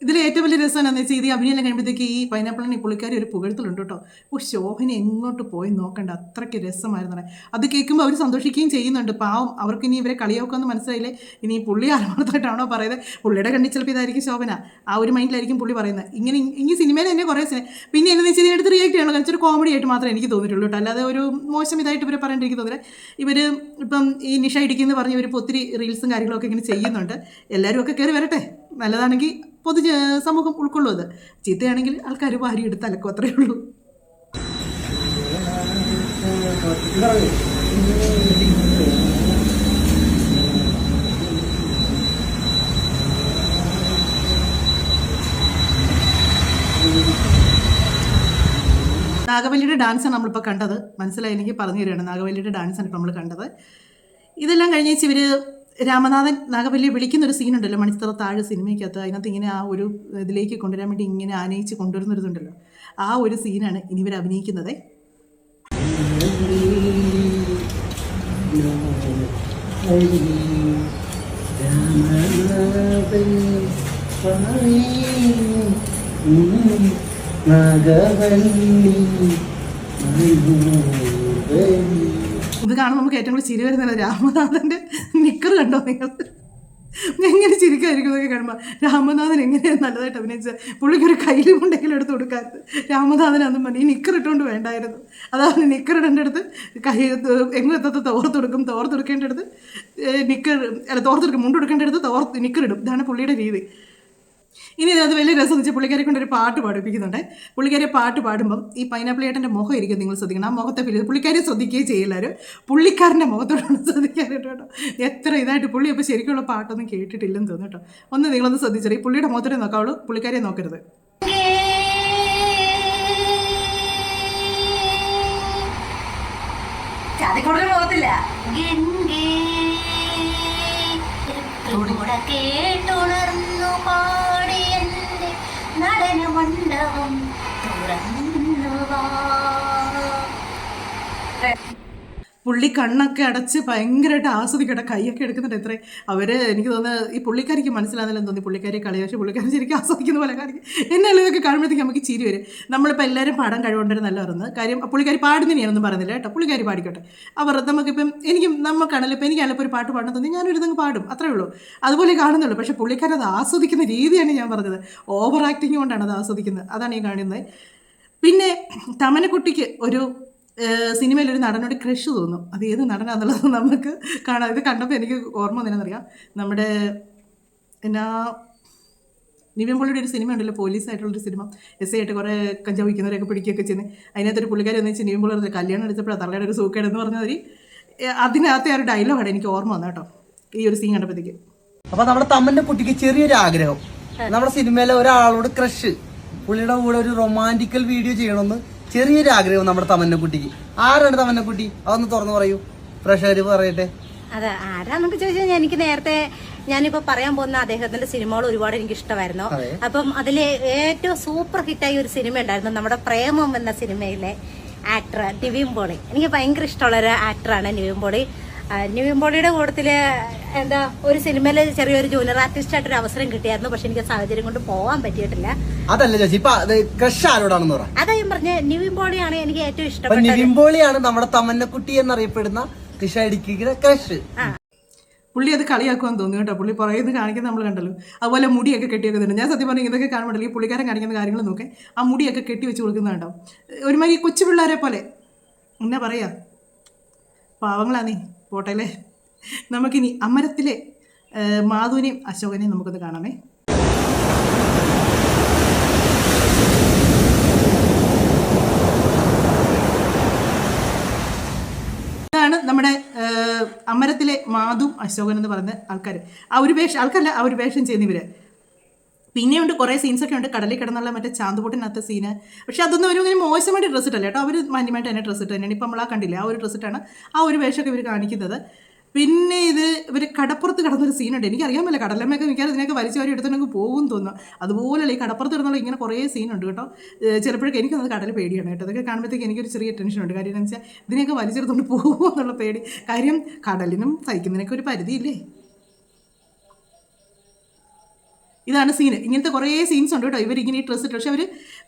ഇതിൽ ഏറ്റവും വലിയ രസം എന്താണെന്ന് വെച്ചാൽ ഇത് അഭിനയം കഴിയുമ്പോഴത്തേക്ക് ഈ പൈനാപ്പിളിന് ഈ പുള്ളിക്കാരി ഒരു പുകഴ്ത്തലുണ്ട് കേട്ടോ. ശോഭന എങ്ങോട്ട് പോയി നോക്കണ്ട, അത്രയ്ക്ക് രസമായിരുന്നു. അത് കേൾക്കുമ്പോൾ അവർ സന്തോഷിക്കുകയും ചെയ്യുന്നുണ്ട്. പാവം, അവർക്ക് ഇനി ഇവരെ കളിയാക്കുമെന്ന് മനസ്സിലായില്ലേ. ഇനി പുള്ളി ആത്മാർത്ഥമായിട്ടാണോ പറയുന്നത്, പുള്ളിയുടെ കണ്ണിൽ ചിലപ്പോൾ ഇതായിരിക്കും ശോഭന, ആ ഒരു മൈൻഡിലായിരിക്കും പുള്ളി പറയുന്നത്. ഇങ്ങനെ സിനിമയിൽ തന്നെ കുറേ പിന്നെ എന്താണെന്ന് വെച്ചാൽ ഇതിനടുത്ത് റിയാക്ട് ചെയ്യണം. കാരണം ഒരു കോമഡി ആയിട്ട് മാത്രമേ എനിക്ക് തോന്നിയിട്ടുള്ളൂ കേട്ടോ. അല്ലാതെ ഒരു മോശം ഇതായിട്ട് ഇവരെ പറയേണ്ട എനിക്ക് തോന്നില്ല. ഇവർ ഇപ്പം ഈ നിഷ ഇടിക്കുന്നു പറഞ്ഞ് ഇവർ ഒത്തിരി റീൽസും കാര്യങ്ങളൊക്കെ ഇങ്ങനെ ചെയ്യുന്നുണ്ട്. എല്ലാവരും ഒക്കെ കയറി വരട്ടെ. നല്ലതാണെങ്കിൽ സമൂഹം ഉൾക്കൊള്ളും. അത് ചീത്തയാണെങ്കിൽ ആൾക്കാർ വാരി എടുത്ത് അലക്കും, അത്രയേ ഉള്ളൂ. നാഗവല്ലിയുടെ ഡാൻസാണ് നമ്മളിപ്പോൾ കണ്ടത്. മനസ്സിലായി, എനിക്ക് പറഞ്ഞു തരികയാണ്. നാഗവല്ലിയുടെ ഡാൻസാണ് ഇപ്പോൾ നമ്മൾ കണ്ടത്. ഇതെല്ലാം കഴിഞ്ഞ് ഇവർ രാമനാഥൻ നാഗവല്ലിയെ വിളിക്കുന്നൊരു സീനുണ്ടല്ലോ മണിച്ചിത്ര താഴെ സിനിമയ്ക്കകത്ത്. അതിനകത്ത് ഇങ്ങനെ ആ ഒരു ഇതിലേക്ക് കൊണ്ടുവരാൻ വേണ്ടി ഇങ്ങനെ ആനയിച്ച് കൊണ്ടുവരുന്നൊരിതുണ്ടല്ലോ, ആ ഒരു സീനാണ് ഇനി ഇവർ അഭിനയിക്കുന്നത്. ഇത് കാണുമ്പോൾ നമുക്ക് ഏറ്റവും കൂടുതൽ ചിരി വരുന്നില്ല. രാമനാഥൻ്റെ നിക്കർ കണ്ടോ നിങ്ങൾ? എങ്ങനെ ചിരിക്കായിരിക്കും എന്നൊക്കെ കാണുമ്പോൾ. രാമനാഥൻ എങ്ങനെയാണ് നല്ലതായിട്ട് അഭിനയിച്ചത്. പുള്ളിക്കൊരു കയ്യിലും ഉണ്ടെങ്കിലും എടുത്ത് കൊടുക്കാറുണ്ട്. രാമനാഥൻ അന്നും പറഞ്ഞ് ഈ നിക്കർ ഇട്ടുകൊണ്ട് വേണ്ടായിരുന്നു. അതാണ് നിക്കർ ഇടേണ്ട അടുത്ത് കൈ എങ്ങനത്തെ തോർത്തെടുക്കേണ്ട അടുത്ത് തോർത്തെടുക്കും, മുണ്ടെടുക്കേണ്ട അടുത്ത് നിക്കർ ഇടും. ഇതാണ് പുള്ളിയുടെ രീതി. ഇനി ഇതിനകത്ത് വലിയ രസം വെച്ചാൽ പുള്ളിക്കാരെ കൊണ്ടൊരു പാട്ട് പാടിപ്പിക്കുന്നുണ്ട്. പുള്ളിക്കാരെ പാട്ട് പാടുമ്പം ഈ പൈനാപ്പിൾ ഏട്ടൻ്റെ മുഖം ഇരിക്കും, നിങ്ങൾ ശ്രദ്ധിക്കണം. ആ മുഖത്തെ ഫിലിം പുള്ളിക്കാരെ ശ്രദ്ധിക്കുകയും ചെയ്യില്ലാരും, പുള്ളിക്കാരൻ്റെ മുഖത്തോടാണ് ശ്രദ്ധിക്കാനായിട്ട് കേട്ടോ. എത്ര ഇതായിട്ട് പുള്ളി അപ്പോൾ ശരിക്കുള്ള പാട്ടൊന്നും കേട്ടിട്ടില്ലെന്ന് തോന്നുന്നു കേട്ടോ. ഒന്ന് നിങ്ങളൊന്ന് ശ്രദ്ധിച്ചോ. ഈ പുള്ളിയുടെ മുഖത്തോടെ നോക്കാവുള്ളൂ, പുള്ളിക്കാരെ നോക്കരുത്. ചാതിക്കൂടെ പോകത്തില്ല. കേട്ടുണർന്നു പാടിയന്റെ നടന മണ്ഡപം തുറന്നുവാ. പുള്ളി കണ്ണൊക്കെ അടച്ച് ഭയങ്കരമായിട്ട് ആസ്വദിക്കട്ടെ, കൈയൊക്കെ എടുക്കുന്നുണ്ട്. എത്ര അവര് എനിക്ക് തോന്നുന്നത് ഈ പുള്ളിക്കാരിക്ക് മനസ്സിലാകുന്നില്ലെന്ന് തോന്നി പുള്ളിക്കാരി കളി. പക്ഷേ പുള്ളിക്കാരി ശരിക്കും ആസ്വദിക്കുന്ന പോലെ കാണിക്കും. എന്നാലും ഇതൊക്കെ കാണുമ്പോഴത്തേക്ക് നമുക്ക് ചിരി വരും. നമ്മളിപ്പോൾ എല്ലാവരും പാടാൻ കഴിവുകൊണ്ടിരുന്ന നല്ല പറയുന്നത് കാര്യം. പുള്ളിക്കാരി പാടുന്നതിനെയൊന്നും പറയുന്നില്ല കേട്ടോ, പുള്ളിക്കാരി പാടിക്കോട്ടെ. അവർ നമുക്കിപ്പം നമുക്കാണല്ലോ ഇപ്പം എനിക്കാണല്ലോ ഇപ്പോൾ ഒരു പാട്ട് പാടാൻ തോന്നി ഞാനൊരിതങ്ങ് പാടും, അത്രേ ഉള്ളൂ. അതുപോലെ കാണുന്നുള്ളൂ. പക്ഷേ പുള്ളിക്കാരി അത് ആസ്വദിക്കുന്ന രീതിയാണ് ഞാൻ പറഞ്ഞത്. ഓവർ ആക്ടിങ് കൊണ്ടാണ് അത് ആസ്വദിക്കുന്നത്, അതാണ് ഈ കാണുന്നത്. പിന്നെ തമനക്കുട്ടിക്ക് ഒരു സിനിമയിൽ ഒരു നടനോട് ക്രഷ് തോന്നും. അത് ഏത് നടനാന്നുള്ളത് നമുക്ക് കാണാം. ഇത് കണ്ടപ്പോൾ എനിക്ക് ഓർമ്മ വന്നതെന്നറിയാം, നമ്മുടെ എന്നാ നിവിൻ പോളിയുടെ ഒരു സിനിമ ഉണ്ടല്ലോ, പോലീസായിട്ടുള്ളൊരു സിനിമ. SI ആയിട്ട് കുറേ കഞ്ചാവ് വയ്ക്കുന്നവരൊക്കെ പിടിക്കുകയൊക്കെ ചെയ്യുന്നത്. അതിനകത്തൊരു പുള്ളിക്കാരി ഒന്നിച്ച് നിവിൻ പോളി പറഞ്ഞത് കല്യാണം എടുത്തപ്പോഴാണ് തള്ളയുടെ ഒരു സൂക്കേടെന്ന് പറഞ്ഞാൽ അതിനകത്തെ ആ ഒരു ഡയലോഗാണ് എനിക്ക് ഓർമ്മ വന്നത് കേട്ടോ, ഈ ഒരു സീൻ കണ്ടപ്പോഴത്തേക്ക്. അപ്പൊ നമ്മുടെ തമ്മന്റെ കുട്ടിക്ക് ചെറിയൊരു ആഗ്രഹം, നമ്മുടെ സിനിമയിലെ ഒരാളോട് ക്രഷ്, പുള്ളിയുടെ കൂടെ ഒരു റൊമാൻറ്റിക്കൽ വീഡിയോ ചെയ്യണമെന്ന് ചെറിയൊരു ആഗ്രഹം നമ്മുടെ തമന്നക്കുട്ടിക്ക്. ആരാണ് തമന്നക്കുട്ടി? അതൊന്ന് തുറന്നു പറയൂ, പ്രേക്ഷകര് പറയട്ടെ. അതെ, ആരാന്നൊക്കെ ചോദിച്ചാൽ എനിക്ക് നേരത്തെ ഞാനിപ്പോ പറയാൻ പോകുന്ന അദ്ദേഹത്തിന്റെ സിനിമകൾ ഒരുപാട് എനിക്ക് ഇഷ്ടമായിരുന്നു. അപ്പം അതിലെ ഏറ്റവും സൂപ്പർ ഹിറ്റായ ഒരു സിനിമ ഉണ്ടായിരുന്നു, നമ്മുടെ പ്രേമം എന്ന സിനിമയിലെ ആക്ടർ നിവിൻ പോളി. എനിക്ക് ഭയങ്കര ഇഷ്ടമുള്ള ഒരു ആക്ടറാണ് നിവിൻ പോളി. നിവിൻ പോളിയുടെ കൂട്ടത്തില് എന്താ ഒരു സിനിമയില് ചെറിയൊരു ജൂനിയർ ആർട്ടിസ്റ്റ് ആയിട്ടൊരു അവസരം കിട്ടിയായിരുന്നു. പക്ഷെ എനിക്ക് സാഹചര്യം കൊണ്ട് പോകാൻ പറ്റിയിട്ടില്ല. അതല്ല ചേച്ചി, ഇപ്പൊ ക്രഷ് ആരോടാണെന്ന് പറയാം. അതാ ഞാൻ പറഞ്ഞ നിവിൻ പോളിയാണ് എനിക്ക് ഏറ്റവും ഇഷ്ടപ്പെട്ടത്. നിവിൻ പോളിയാണ് നമ്മുടെ തമന്നക്കുട്ടി എന്നറിയപ്പെടുന്ന കൃഷ്ണ ക്രഷ്. പുള്ളി അത് കളിയാക്കുവാൻ തോന്നി കേട്ടോ. പുള്ളി പുറകെ കാണിക്കുന്നത് നമ്മൾ കണ്ടല്ലോ. അതുപോലെ മുടിയൊക്കെ കെട്ടിവെക്കുന്നുണ്ട്. ഞാൻ സത്യം പറഞ്ഞാൽ ഇതൊക്കെ കാണുമ്പോഴല്ലേ ഈ പുള്ളിക്കാരൻ കാണിക്കുന്ന കാര്യങ്ങൾ നോക്കേ, ആ മുടിയൊക്കെ കെട്ടി വെച്ച് കൊടുക്കുന്നുണ്ടോ. ഒരുമാതിരി കൊച്ചു പിള്ളേരെ പോലെ. എന്നാ പറയാ, പാവങ്ങളാന്നേ. പോട്ടല്ലേ, നമുക്കിനി അമരത്തിലെ മാധുവിനെയും അശോകനെയും നമുക്കൊന്ന് കാണാമേ. ഇതാണ് നമ്മുടെ അമരത്തിലെ മാധു അശോകൻ എന്ന് പറയുന്ന ആൾക്കാർ. ആ ഒരു വേഷം ചെയ്യുന്നവര്. പിന്നെയുണ്ട് കുറേ സീൻസൊക്കെ ഉണ്ട്, കടലിൽ കിടന്നുള്ള മറ്റേ ചാന്തുപൊട്ടിനകത്ത് സീന്. പക്ഷെ അതൊന്നും ഒരു മോശമായിട്ട് ഡ്രസ്സ് ഇട്ടല്ല കേട്ടോ, അവർ മാന്യമായിട്ട് തന്നെ ഡ്രസ്സ് ഇട്ട് തന്നെയാണ്. ഇപ്പം നമ്മൾ കണ്ടില്ല, ആ ഒരു ഡ്രസ്സ് ഇട്ടാണ് ആ ഒരു വേഷമൊക്കെ ഇവർ കാണിക്കുന്നത്. പിന്നെ ഇവർ കടപ്പുറത്ത് കിടന്നൊരു സീനുണ്ട്. എനിക്കറിയാൻ പറ്റില്ല, കടലമ്മയൊക്കെ മിക്കാറും ഇതിനൊക്കെ വലിച്ചു വാരി എടുത്തിട്ടൊക്കെ പോകും തോന്നുന്നു. അതുപോലെയല്ല ഈ കടപ്പുറത്ത് കിടന്നുള്ള ഇങ്ങനെ കുറേ സീനുണ്ട് കേട്ടോ. ചിലപ്പോഴൊക്കെ എനിക്കൊന്നത് കടൽ പേടിയാണ് കേട്ടോ. അതൊക്കെ കാണുമ്പോഴത്തേക്ക് എനിക്കൊരു ചെറിയ ടെൻഷനുണ്ട്. കാര്യം എന്ന് വെച്ചാൽ ഇതിനെയൊക്കെ വലിച്ചെടുത്തുകൊണ്ട് പോകുമോ എന്നുള്ള പേടി. കാര്യം കടലിനും സഹിക്കുന്നതിനൊക്കെ ഒരു പരിധിയില്ലേ. ഇതാണ് സീന്. ഇങ്ങനത്തെ കുറേ സീൻസ് ഉണ്ട് കേട്ടോ. ഇവരിങ്ങനെ ഈ ഡ്രസ്സ് ഇട്ട്, പക്ഷെ അവർ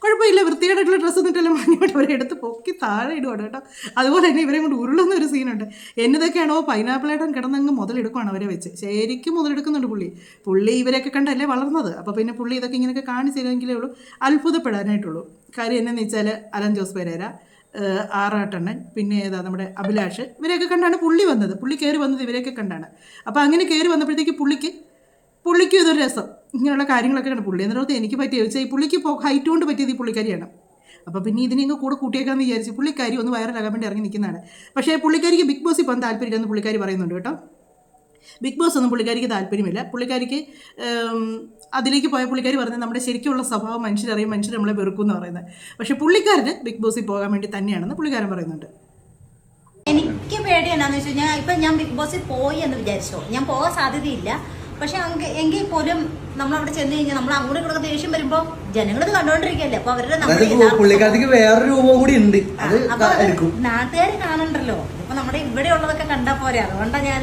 കുഴപ്പമില്ല, വൃത്തികേടായിട്ടുള്ള ഡ്രസ്സ് എന്നിട്ടല്ല മാന്യമായിട്ട് അവരെ എടുത്ത് പൊക്കി താഴെ ഇടുവാണ് കേട്ടോ. അതുപോലെ തന്നെ ഇവരെ കൊണ്ട് ഉരുളുന്ന ഒരു സീനുണ്ട്. എന്നതൊക്കെയാണോ പൈനാപ്പിളായിട്ടും കിടന്നങ്ങ് മുതലെടുക്കുകയാണ് അവരെ വെച്ച്. ശരിക്കും മുതലെടുക്കുന്നുണ്ട് പുള്ളി ഇവരെയൊക്കെ കണ്ടല്ലേ വളർന്നത്. അപ്പോൾ പിന്നെ പുള്ളി ഇതൊക്കെ ഇങ്ങനെയൊക്കെ കാണിച്ചില്ലെങ്കിലേ ഉള്ളൂ അത്ഭുതപ്പെടാനായിട്ടുള്ളൂ. കാര്യം എന്നാന്ന് വെച്ചാൽ അലൻ ജോസ് പെരേര, ആറാട്ടണ്ണൻ, പിന്നെ ഏതാ നമ്മുടെ അഭിലാഷ്, ഇവരെയൊക്കെ കണ്ടാണ് പുള്ളി വന്നത്. പുള്ളി കയറി വന്നത് ഇവരെയൊക്കെ കണ്ടാണ്. അപ്പോൾ അങ്ങനെ കയറി വന്നപ്പോഴത്തേക്ക് പുള്ളിക്കും ഇതൊരു രസം, ഇങ്ങനെയുള്ള കാര്യങ്ങളൊക്കെ കണ്ട് പുള്ളി എന്നിടത്ത് എനിക്ക് പറ്റിയ ചോദിച്ചാൽ ഈ പുള്ളിക്ക് ഹൈറ്റ് കൊണ്ട് പറ്റിയത് ഈ പുള്ളിക്കാരിയാണ്. അപ്പോൾ പിന്നെ ഇതിനെയൊക്കെ കൂടെ കൂട്ടിയേക്കാന്ന് വിചാരിച്ച് പുള്ളിക്കാരി ഒന്ന് വൈറലാകാൻ വേണ്ടി ഇറങ്ങി നിൽക്കുന്നതാണ്. പക്ഷേ പുള്ളിക്കാരിക്ക് ബിഗ് ബോസ് ഇപ്പം താല്പര്യമില്ലെന്ന് പുള്ളിക്കാരി പറയുന്നുണ്ട് കേട്ടോ. ബിഗ് ബോസ് ഒന്നും പുള്ളിക്കാരിക്ക് താല്പര്യമില്ല. പുള്ളിക്കാരിക്ക് അതിലേക്ക് പോയ പുള്ളിക്കാരി പറഞ്ഞത് നമ്മുടെ ശരിക്കുള്ള സ്വഭാവം മനുഷ്യരറിയും, മനുഷ്യർ നമ്മളെ വെറുക്കും എന്ന് പറയുന്നത്. പക്ഷേ പുള്ളിക്കാരന് ബിഗ് ബോസിൽ പോകാൻ വേണ്ടി തന്നെയാണെന്ന് പുള്ളിക്കാരൻ പറയുന്നുണ്ട്. എനിക്ക് പേടി എന്നാന്ന് വെച്ച് കഴിഞ്ഞാൽ ഇപ്പം ഞാൻ ബിഗ് ബോസിൽ പോയി എന്ന് വിചാരിച്ചോ, ഞാൻ പോകാൻ സാധ്യതയില്ല. പക്ഷെ എങ്കിൽ പോലും നമ്മളവിടെ ചെന്ന് കഴിഞ്ഞാൽ നമ്മൾ അങ്ങോട്ട് ഇങ്ങോട്ട് ദേഷ്യം വരുമ്പോ ജനങ്ങളിത് കണ്ടോണ്ടിരിക്കല്ലേ. അപ്പൊ അവരുടെ പുള്ളിക്കാരത്തിക്ക് വേറൊരു രൂപം കൂടി ഉണ്ട്, നാട്ടുകാർ കാണണ്ടല്ലോ. ഇപ്പൊ നമ്മുടെ ഇവിടെ ഉള്ളതൊക്കെ കണ്ടാ പോരെ. അതുകൊണ്ടാണ് ഞാൻ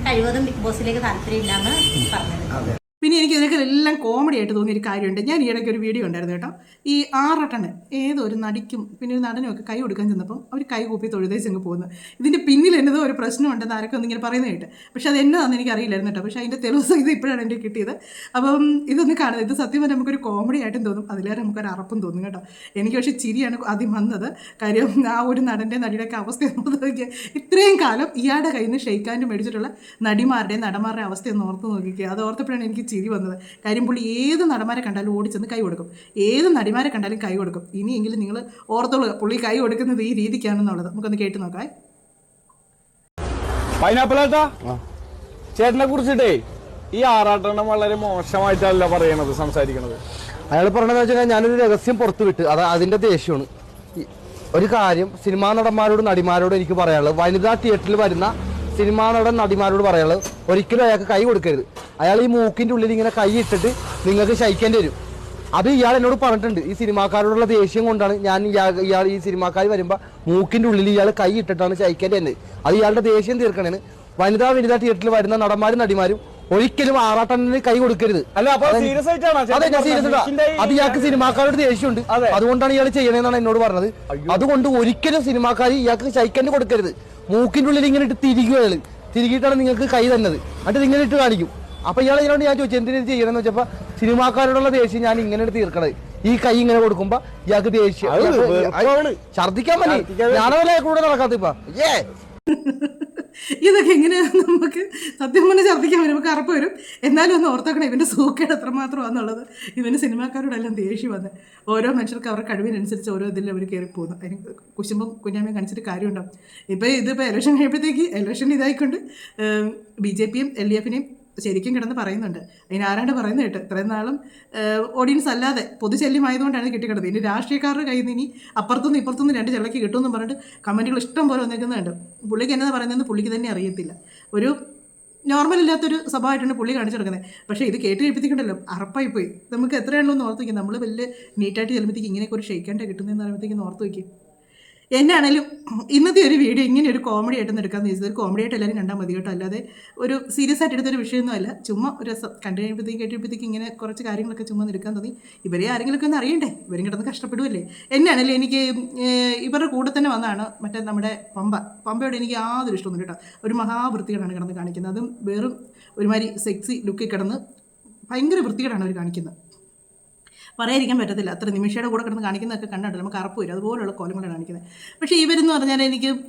കഴിവതും ബിഗ് ബോസിലേക്ക് താല്പര്യം ഇല്ലാന്ന് പറഞ്ഞത്. പിന്നെ എനിക്ക് ഇതിനൊക്കെ എല്ലാം കോമഡി ആയിട്ട് തോന്നിയൊരു കാര്യമുണ്ട്. ഞാൻ ഈയിടയ്ക്ക് ഒരു വീഡിയോ ഉണ്ടായിരുന്നു കേട്ടോ. ഈ ആറാട്ടണ്ണൻ ഏതോ ഒരു നടിക്കും പിന്നെ ഒരു നടനും ഒക്കെ കൈ കൊടുക്കാൻ ചെന്നപ്പം അവർ കൈ കൂപ്പി തൊഴുതേച്ചങ്ങ് പോകുന്നു. ഇതിൻ്റെ പിന്നിൽ എന്നതോ ഒരു പ്രശ്നമുണ്ടെന്ന് ആരൊക്കെ ഒന്നിങ്ങനെ പറയുന്നത് കേട്ട്. പക്ഷെ അത് എന്നതാണെന്ന് എനിക്ക് അറിയില്ലായിരുന്നു കേട്ടോ. പക്ഷേ അതിൻ്റെ തെളിവ് ഇത് ഇപ്പോഴാണ് എൻ്റെ കിട്ടിയത്. അപ്പം ഇതൊന്ന് കാണുന്നത്, ഇത് സത്യം പറഞ്ഞാൽ നമുക്കൊരു കോമഡി ആയിട്ടും തോന്നും, അതിലേറെ നമുക്കൊരു അറപ്പും തോന്നും കേട്ടോ. എനിക്ക് പക്ഷേ ചിരിയാണ് ആദ്യം വന്നത്. കാര്യം ആ ഒരു നടൻ്റെ നടിയുടെയൊക്കെ അവസ്ഥ നോക്കിയാൽ ഇത്രയും കാലം ഇയാളുടെ കയ്യിൽ നിന്ന് ഷെയ്ക്കാൻഡ് മേടിച്ചിട്ടുള്ള നടിമാരുടെയും നടന്മാരുടെ അവസ്ഥയൊന്ന് ഓർത്ത് നോക്കിക്കുക. അത് ഓർത്തപ്പോഴാണ് എനിക്ക് ചിരി വന്നത്. കാര്യം പുള്ളി ഏത് നടന്മാരെ കണ്ടാലും ഓടിച്ചെന്ന് കൈ കൊടുക്കും, ഏത് നടിമാരെ കണ്ടാലും കൈ കൊടുക്കും. ഇനിയെങ്കിലും നിങ്ങൾ ഓർത്തോളുക പുള്ളി കൈ കൊടുക്കുന്നത് ഈ രീതിക്കാണെന്നുള്ളത്. നമുക്കൊന്ന് കേട്ട് നോക്കാം. പൈനാപ്പിളേട്ടാ, ചേട്ടനെ കുറിച്ചിട്ടേ ഈ ആറാട്ടെണ്ണം വളരെ മോശമായിട്ടല്ല പറയണത്, സംസാരിക്കണത്. അയാൾ പറഞ്ഞതെന്ന് വെച്ചാൽ ഞാനൊരു രഹസ്യം പുറത്തു വിട്ട്, അതിന്റെ ദേഷ്യമാണ്. ഒരു കാര്യം സിനിമാ നടന്മാരോടും നടിമാരോടും എനിക്ക് പറയാനുള്ളത്, വനിതാ തിയേറ്ററിൽ വരുന്ന സിനിമാ നടൻ നടിമാരോട് പറയാനുള്ളത്, ഒരിക്കലും അയാൾക്ക് കൈ കൊടുക്കരുത്. അയാൾ ഈ മൂക്കിന്റെ ഉള്ളിൽ ഇങ്ങനെ കൈ ഇട്ടിട്ട് നിങ്ങൾക്ക് ശയിക്കേണ്ടി വരും. അത് ഇയാൾ എന്നോട് പറഞ്ഞിട്ടുണ്ട്. ഈ സിനിമാക്കാരോടുള്ള ദേഷ്യം കൊണ്ടാണ് ഞാൻ ഇയാൾ ഈ സിനിമാക്കാർ വരുമ്പോൾ മൂക്കിന്റെ ഉള്ളിൽ ഇയാൾ കൈ ഇട്ടിട്ടാണ് ശയിക്കേണ്ടി വരുന്നത്. അത് ഇയാളുടെ ദേഷ്യം തീർക്കണേന്. വനിതാ തിയേറ്ററിൽ വരുന്ന നടന്മാരും നടിമാരും ഒരിക്കലും ആറാട്ടണ്ണന് കൈ കൊടുക്കരുത്. അല്ല, അപ്പൊ സീരിയസ് ആയിട്ടാണോ? അതെ, ഞാൻ സീരിയസ്. അത് ഇയാൾക്ക് സിനിമാക്കാരോട് ദേഷ്യമുണ്ട്, അതുകൊണ്ടാണ് ഇയാൾ ചെയ്യണേന്നാണ് എന്നോട് പറഞ്ഞത്. അതുകൊണ്ട് ഒരിക്കലും സിനിമാക്കാർ ഇയാൾക്ക് ശൈക്കന്റ് കൊടുക്കരുത്. മൂക്കിന്റെ ഉള്ളിൽ ഇങ്ങനെ ഇട്ട് തിരികിയിട്ടാണ് നിങ്ങൾക്ക് കൈ തന്നത്. എന്നിട്ട് ഇങ്ങനെ ഇട്ട് കാണിക്കും. അപ്പൊ ഇയാൾ ഇതിനോട് ഞാൻ ചോദിച്ചു എന്തിനു ചെയ്യണമെന്ന് വെച്ചപ്പോ സിനിമാക്കാരോടുള്ള ദേഷ്യം ഞാൻ ഇങ്ങനെ തീർക്കണത്. ഈ കൈ ഇങ്ങനെ കൊടുക്കുമ്പോ ഇയാൾക്ക് ദേഷ്യം ഛർദിക്കാൻ മതി. ഞാനതല്ലേ കൂടെ നടക്കാത്ത ഇപ്പൊ ഇതൊക്കെ എങ്ങനെയാണ് നമുക്ക് സത്യം പറഞ്ഞ് ഛർദ്ദിക്കാൻ വരും, നമുക്ക് അറപ്പ് വരും. എന്നാലും ഒന്ന് ഓർത്തോക്കണം ഇവൻ്റെ സൂക്കേട് എത്രമാത്രമാണെന്നുള്ളത്. ഇവന് സിനിമാക്കാരോടെല്ലാം ദേഷ്യം വന്ന് ഓരോ മനുഷ്യർക്ക് അവരുടെ കഴിവിനനുസരിച്ച് ഓരോ ഇതിൽ അവർ കയറി പോകുന്നു. അതിന് കുശുമ്പം കുഞ്ഞാമ്മയും കാണിച്ചിട്ട് കാര്യമുണ്ടാവും. ഇതിപ്പോൾ ഇലക്ഷൻ കഴിയുമ്പോഴത്തേക്ക് ഇലക്ഷൻ ഇതായിക്കൊണ്ട് BJPയും LDFിനെയും ശരിക്കും കിടന്ന് പറയുന്നുണ്ട്. അതിന് ആരാണ്ട് പറയുന്നത് കേട്ട് ഇത്രയും നാളും ഓഡിയൻസ് അല്ലാതെ പൊതുശല്യമായതുകൊണ്ടാണ് കിട്ടിക്കിടന്നത്. ഇനി രാഷ്ട്രീയക്കാരുടെ കയ്യിൽ നിന്ന് ഇനി അപ്പുറത്തുനിന്ന് ഇപ്പുറത്തുനിന്ന് 2 ചിലക്ക് കിട്ടുമെന്ന് പറഞ്ഞിട്ട് കമൻറ്റുകൾ ഇഷ്ടം പോലെ വന്നിരിക്കുന്നുണ്ട്. പുള്ളിക്ക് എന്നതാ പറയുന്നതെന്ന് പുള്ളിക്ക് തന്നെ അറിയത്തില്ല. ഒരു നോർമൽ ഇല്ലാത്തൊരു സ്വഭാവമായിട്ടാണ് പുള്ളി കാണിച്ചെടുക്കുന്നത്. പക്ഷേ ഇത് കേട്ട് കഴിപ്പിച്ചിട്ടുണ്ടല്ലോ, അറപ്പായിപ്പോയി. നമുക്ക് എത്രയാണല്ലോ എന്ന് ഓർത്ത് വയ്ക്കും. നമ്മൾ വലിയ നീറ്റായിട്ട് ചെല്ലുമ്പോഴത്തേക്ക് ഇങ്ങനെയൊക്കെ ഒരു ഷെയ്ക്കാൻ്റെ കിട്ടുന്നതെന്ന് പറയുമ്പോഴത്തേക്കും ഓർത്ത് വയ്ക്കും. എന്നാണേലും ഇന്നത്തെ ഒരു വീഡിയോ ഇങ്ങനെ ഒരു കോമഡി ആയിട്ടൊന്നും എടുക്കാമെന്ന് ചോദിച്ചത്. ഒരു കോമഡി ആയിട്ട് എല്ലാവരും കണ്ടാൽ മതി കേട്ടോ, അല്ലാതെ ഒരു സീരിയസ് ആയിട്ട് എടുത്തൊരു വിഷയമൊന്നുമല്ല. ചുമ്മാ ഒരു കണ്ടു കഴിയുമ്പോഴത്തേക്ക് ഇങ്ങനെ കുറച്ച് കാര്യങ്ങളൊക്കെ ചുമ്മാ എടുക്കാൻ തോന്നി. ഇവരെ ആരെങ്കിലുമൊക്കെ ഒന്ന് അറിയണ്ടേ, ഇവരും കിടന്ന് കഷ്ടപ്പെടുമല്ലേ. എന്നാണേലും എനിക്ക് ഇവരുടെ കൂടെ തന്നെ വന്നതാണ് മറ്റേ നമ്മുടെ പമ്പയോട് എനിക്ക് യാതൊരു ഇഷ്ടമൊന്നും കേട്ടോ. ഒരു മഹാവൃത്തികളാണ് കിടന്ന് കാണിക്കുന്നത്. അതും വേറും ഒരുമാതിരി സെക്സി ലുക്കിൽ കിടന്ന് ഭയങ്കര വൃത്തികേടാണ് അവർ കാണിക്കുന്നത്. പറയാതിരിക്കാൻ പറ്റത്തില്ല. അത്ര നിമിഷയുടെ കൂടെ കിടന്ന് കാണിക്കുന്നതൊക്കെ കണ്ടിട്ട് നമുക്ക് അറപ്പ് വരും. അതുപോലുള്ള കോലങ്ങളാണ് കാണിക്കുന്നത്. പക്ഷേ ഇവരെന്ന് പറഞ്ഞാൽ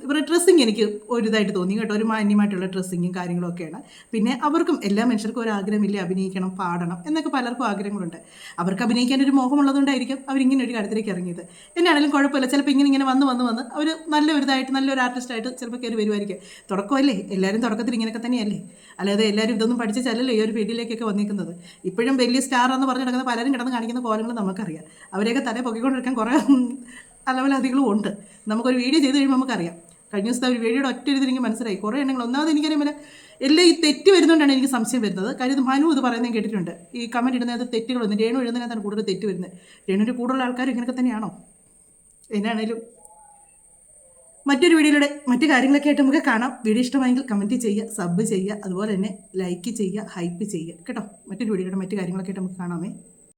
ഇവരുടെ ഡ്രസ്സിങ് എനിക്ക് ഒരു ഇതായിട്ട് തോന്നി കേട്ടോ. ഒരു മാന്യമായിട്ടുള്ള ഡ്രസ്സിങ്ങും കാര്യങ്ങളൊക്കെയാണ്. പിന്നെ അവർക്കും എല്ലാ മനുഷ്യർക്കും ഒരു ആഗ്രഹമില്ല, അഭിനയിക്കണം, പാടണം എന്നൊക്കെ പലർക്കും ആഗ്രഹങ്ങളുണ്ട്. അവർക്ക് അഭിനയിക്കാനൊരു മോഹമുള്ളതുകൊണ്ടായിരിക്കും അവരിങ്ങനെ ഒരു കാര്യത്തിലേക്ക് ഇറങ്ങിയത്. എന്നാണെങ്കിലും കുഴപ്പമില്ല. ചിലപ്പോൾ ഇങ്ങനെ വന്ന് അവർ നല്ലൊരു ആർട്ടിസ്റ്റായിട്ട് ചിലപ്പോൾ കയറി വരുമായിരിക്കും. തുടക്കമല്ലേ, എല്ലാവരും തുടക്കത്തിൽ ഇങ്ങനെയൊക്കെ തന്നെയല്ലേ. അല്ലാതെ എല്ലാവരും ഇതൊന്നും പഠിച്ചല്ലോ ഈ ഒരു ഫീൽഡിലേക്കൊക്കെ വന്നിരിക്കുന്നത്. ഇപ്പോഴും വലിയ സ്റ്റാർ എന്ന് പറഞ്ഞ് നടക്കുന്ന പലരും കിടന്ന് കാണിക്കുന്ന കോലങ്ങൾ നമുക്കറിയാം. അവരെയൊക്കെ തല പൊക്കിക്കൊണ്ടിരിക്കാൻ കുറേ അലവലാദികളും ഉണ്ട്. നമുക്കൊരു വീഡിയോ ചെയ്ത് കഴിയുമ്പോൾ നമുക്കറിയാം. കഴിഞ്ഞ ദിവസത്തെ ഒരു വീഡിയോയുടെ ഒറ്റ രീതിയിൽ എനിക്ക് മനസ്സിലായി കുറേ എണ്ണങ്ങൾ. ഒന്നാമത് എനിക്കറിയാൻ എല്ലാം ഈ തെറ്റ് വരുന്നതുകൊണ്ടാണ് എനിക്ക് സംശയം വരുന്നത്. കാര്യം ഇത് മനു ഇത് പറയുന്നത് കേട്ടിട്ടുണ്ട്. ഈ കമൻറ്റ് ഇടുന്നത് തെറ്റുകളൊന്നും രേണു എഴുതുന്നതിനകത്താണ് കൂടുതൽ തെറ്റ് വരുന്നത്. രേണുവിൻ്റെ കൂടുതലുള്ള ആൾക്കാർ ഇങ്ങനെയൊക്കെ തന്നെയാണോ? എന്നാണേലും മറ്റൊരു വീഡിയോയിലൂടെ മറ്റു കാര്യങ്ങളൊക്കെ ആയിട്ട് നമുക്ക് കാണാം. വീഡിയോ ഇഷ്ടമായെങ്കിൽ കമൻറ്റ് ചെയ്യുക, സബ് ചെയ്യുക, അതുപോലെ തന്നെ ലൈക്ക് ചെയ്യുക, ഹൈപ്പ് ചെയ്യുക കേട്ടോ. മറ്റൊരു വീഡിയോയുടെ മറ്റു കാര്യങ്ങളൊക്കെ ആയിട്ട് നമുക്ക് കാണാമേ.